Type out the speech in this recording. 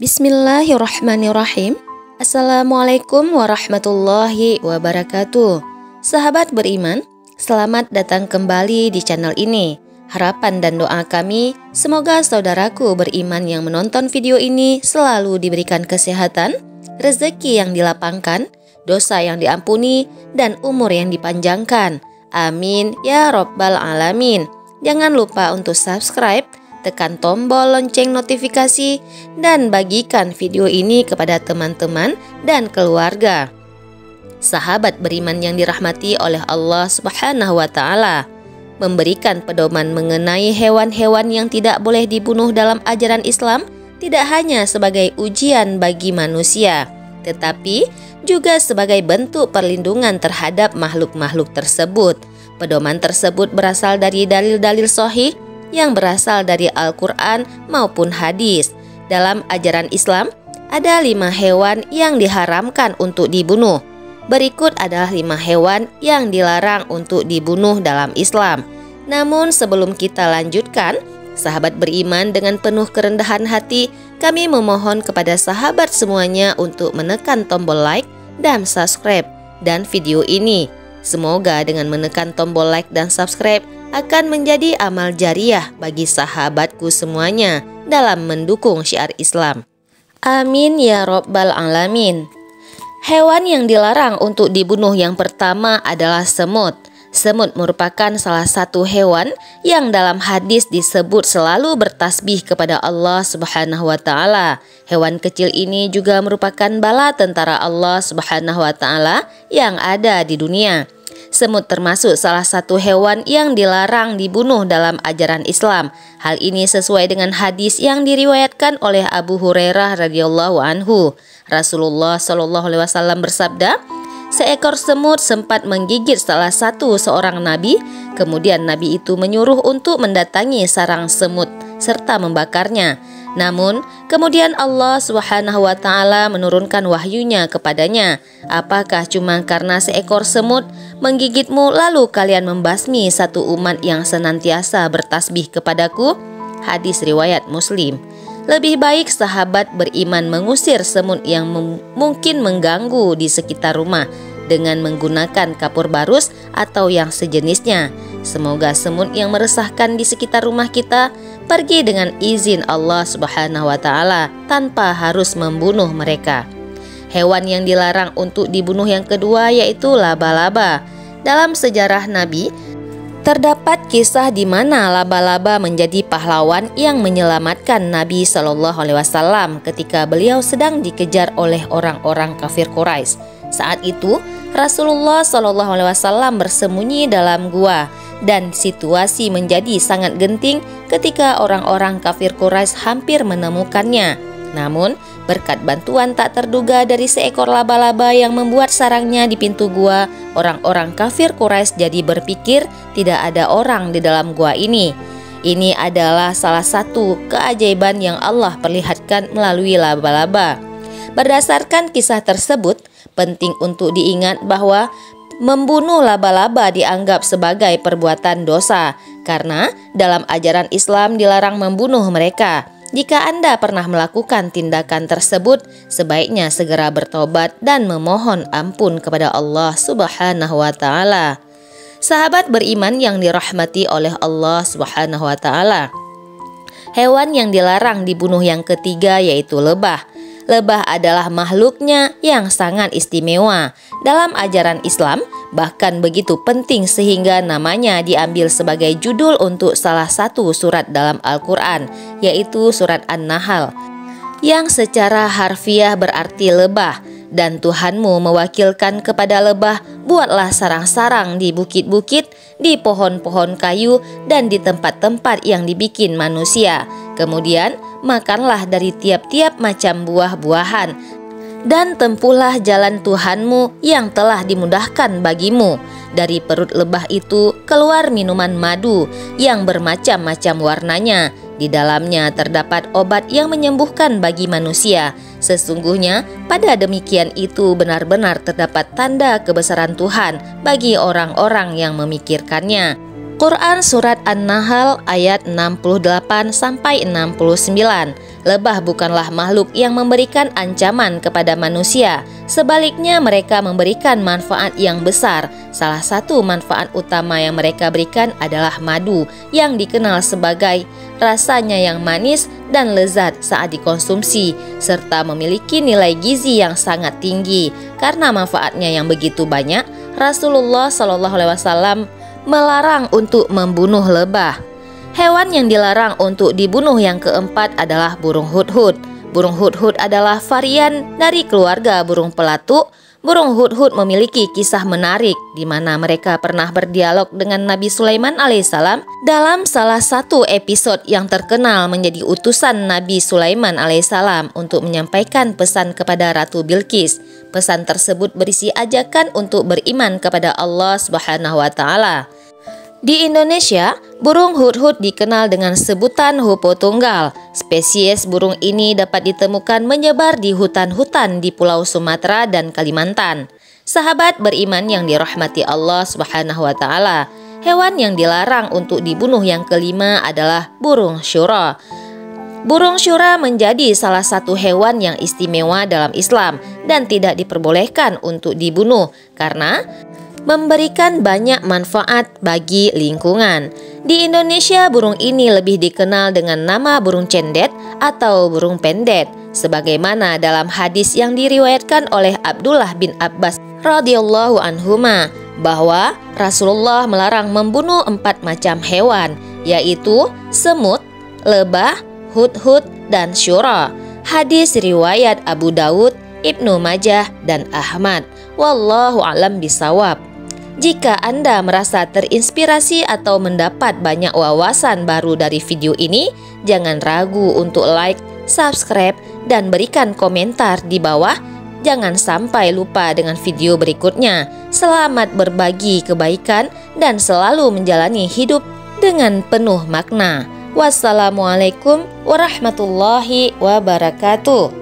Bismillahirrahmanirrahim. Assalamualaikum warahmatullahi wabarakatuh. Sahabat beriman, selamat datang kembali di channel ini. Harapan dan doa kami, semoga saudaraku beriman yang menonton video ini selalu diberikan kesehatan, rezeki yang dilapangkan, dosa yang diampuni, dan umur yang dipanjangkan. Amin ya Rabbal Alamin. Jangan lupa untuk subscribe, tekan tombol lonceng notifikasi, dan bagikan video ini kepada teman-teman dan keluarga. Sahabat beriman yang dirahmati oleh Allah Subhanahu wa Ta'ala, memberikan pedoman mengenai hewan-hewan yang tidak boleh dibunuh dalam ajaran Islam tidak hanya sebagai ujian bagi manusia, tetapi juga sebagai bentuk perlindungan terhadap makhluk-makhluk tersebut. Pedoman tersebut berasal dari dalil-dalil sahih yang berasal dari Al-Quran maupun hadis. Dalam ajaran Islam, ada 5 hewan yang diharamkan untuk dibunuh. Berikut adalah 5 hewan yang dilarang untuk dibunuh dalam Islam. Namun sebelum kita lanjutkan, sahabat beriman, dengan penuh kerendahan hati, kami memohon kepada sahabat semuanya untuk menekan tombol like dan subscribe dan video ini. Semoga dengan menekan tombol like dan subscribe akan menjadi amal jariah bagi sahabatku semuanya dalam mendukung syiar Islam. Amin ya Rabbal Alamin. Hewan yang dilarang untuk dibunuh yang pertama adalah semut. Semut merupakan salah satu hewan yang dalam hadis disebut selalu bertasbih kepada Allah Subhanahu wa Ta'ala. Hewan kecil ini juga merupakan bala tentara Allah Subhanahu wa Ta'ala yang ada di dunia. Semut termasuk salah satu hewan yang dilarang dibunuh dalam ajaran Islam. Hal ini sesuai dengan hadis yang diriwayatkan oleh Abu Hurairah radhiyallahu anhu. Rasulullah Shallallahu alaihi wasallam bersabda, seekor semut sempat menggigit salah satu seorang nabi. Kemudian nabi itu menyuruh untuk mendatangi sarang semut serta membakarnya. Namun kemudian Allah Subhanahu wa Ta'ala menurunkan wahyunya kepadanya, apakah cuma karena seekor semut menggigitmu lalu kalian membasmi satu umat yang senantiasa bertasbih kepadaku? Hadis riwayat Muslim. Lebih baik sahabat beriman mengusir semut yang mungkin mengganggu di sekitar rumah dengan menggunakan kapur barus atau yang sejenisnya. Semoga semut yang meresahkan di sekitar rumah kita pergi dengan izin Allah Subhanahu wa Ta'ala tanpa harus membunuh mereka. Hewan yang dilarang untuk dibunuh yang kedua yaitu laba-laba. Dalam sejarah Nabi, terdapat kisah di mana laba-laba menjadi pahlawan yang menyelamatkan Nabi Shallallahu alaihi wasallam ketika beliau sedang dikejar oleh orang-orang kafir Quraisy. Saat itu Rasulullah Shallallahu alaihi wasallam bersembunyi dalam gua dan situasi menjadi sangat genting ketika orang-orang kafir Quraisy hampir menemukannya. Namun berkat bantuan tak terduga dari seekor laba-laba yang membuat sarangnya di pintu gua, orang-orang kafir Quraisy jadi berpikir tidak ada orang di dalam gua ini. Ini adalah salah satu keajaiban yang Allah perlihatkan melalui laba-laba. Berdasarkan kisah tersebut, penting untuk diingat bahwa membunuh laba-laba dianggap sebagai perbuatan dosa karena dalam ajaran Islam dilarang membunuh mereka. Jika Anda pernah melakukan tindakan tersebut, sebaiknya segera bertobat dan memohon ampun kepada Allah Subhanahu wa Ta'ala. Sahabat beriman yang dirahmati oleh Allah Subhanahu wa Ta'ala, hewan yang dilarang dibunuh yang ketiga yaitu lebah. Lebah adalah makhluknya yang sangat istimewa. Dalam ajaran Islam, bahkan begitu penting sehingga namanya diambil sebagai judul untuk salah satu surat dalam Al-Quran, yaitu surat An-Nahl, yang secara harfiah berarti lebah. Dan Tuhanmu mewakilkan kepada lebah, buatlah sarang-sarang di bukit-bukit, di pohon-pohon kayu, dan di tempat-tempat yang dibikin manusia. Kemudian makanlah dari tiap-tiap macam buah-buahan, dan tempuhlah jalan Tuhanmu yang telah dimudahkan bagimu. Dari perut lebah itu keluar minuman madu yang bermacam-macam warnanya. Di dalamnya terdapat obat yang menyembuhkan bagi manusia. Sesungguhnya pada demikian itu benar-benar terdapat tanda kebesaran Tuhan bagi orang-orang yang memikirkannya. Quran Surat An-Nahl ayat 68-69. Lebah bukanlah makhluk yang memberikan ancaman kepada manusia. Sebaliknya, mereka memberikan manfaat yang besar. Salah satu manfaat utama yang mereka berikan adalah madu, yang dikenal sebagai rasanya yang manis dan lezat saat dikonsumsi, serta memiliki nilai gizi yang sangat tinggi. Karena manfaatnya yang begitu banyak, Rasulullah SAW melarang untuk membunuh lebah. Hewan yang dilarang untuk dibunuh yang keempat adalah burung hudhud. Burung hudhud adalah varian dari keluarga burung pelatuk. Burung hudhud memiliki kisah menarik di mana mereka pernah berdialog dengan Nabi Sulaiman alaihissalam dalam salah satu episode yang terkenal menjadi utusan Nabi Sulaiman alaihissalam untuk menyampaikan pesan kepada Ratu Bilqis. Pesan tersebut berisi ajakan untuk beriman kepada Allah Subhanahu wa taala. Di Indonesia, burung hudhud dikenal dengan sebutan hupo tunggal. Spesies burung ini dapat ditemukan menyebar di hutan-hutan di Pulau Sumatera dan Kalimantan. Sahabat beriman yang dirahmati Allah Subhanahu wa taala, hewan yang dilarang untuk dibunuh yang kelima adalah burung syura. Burung syura menjadi salah satu hewan yang istimewa dalam Islam dan tidak diperbolehkan untuk dibunuh karena memberikan banyak manfaat bagi lingkungan. Di Indonesia, burung ini lebih dikenal dengan nama burung cendet atau burung pendet, sebagaimana dalam hadis yang diriwayatkan oleh Abdullah bin Abbas radhiyallahu anhuma bahwa Rasulullah melarang membunuh 4 macam hewan, yaitu semut, lebah, hudhud, dan syura. Hadis riwayat Abu Daud, Ibnu Majah, dan Ahmad. Wallahu a'lam bishawab. Jika Anda merasa terinspirasi atau mendapat banyak wawasan baru dari video ini, jangan ragu untuk like, subscribe, dan berikan komentar di bawah. Jangan sampai lupa dengan video berikutnya. Selamat berbagi kebaikan dan selalu menjalani hidup dengan penuh makna. Wassalamualaikum warahmatullahi wabarakatuh.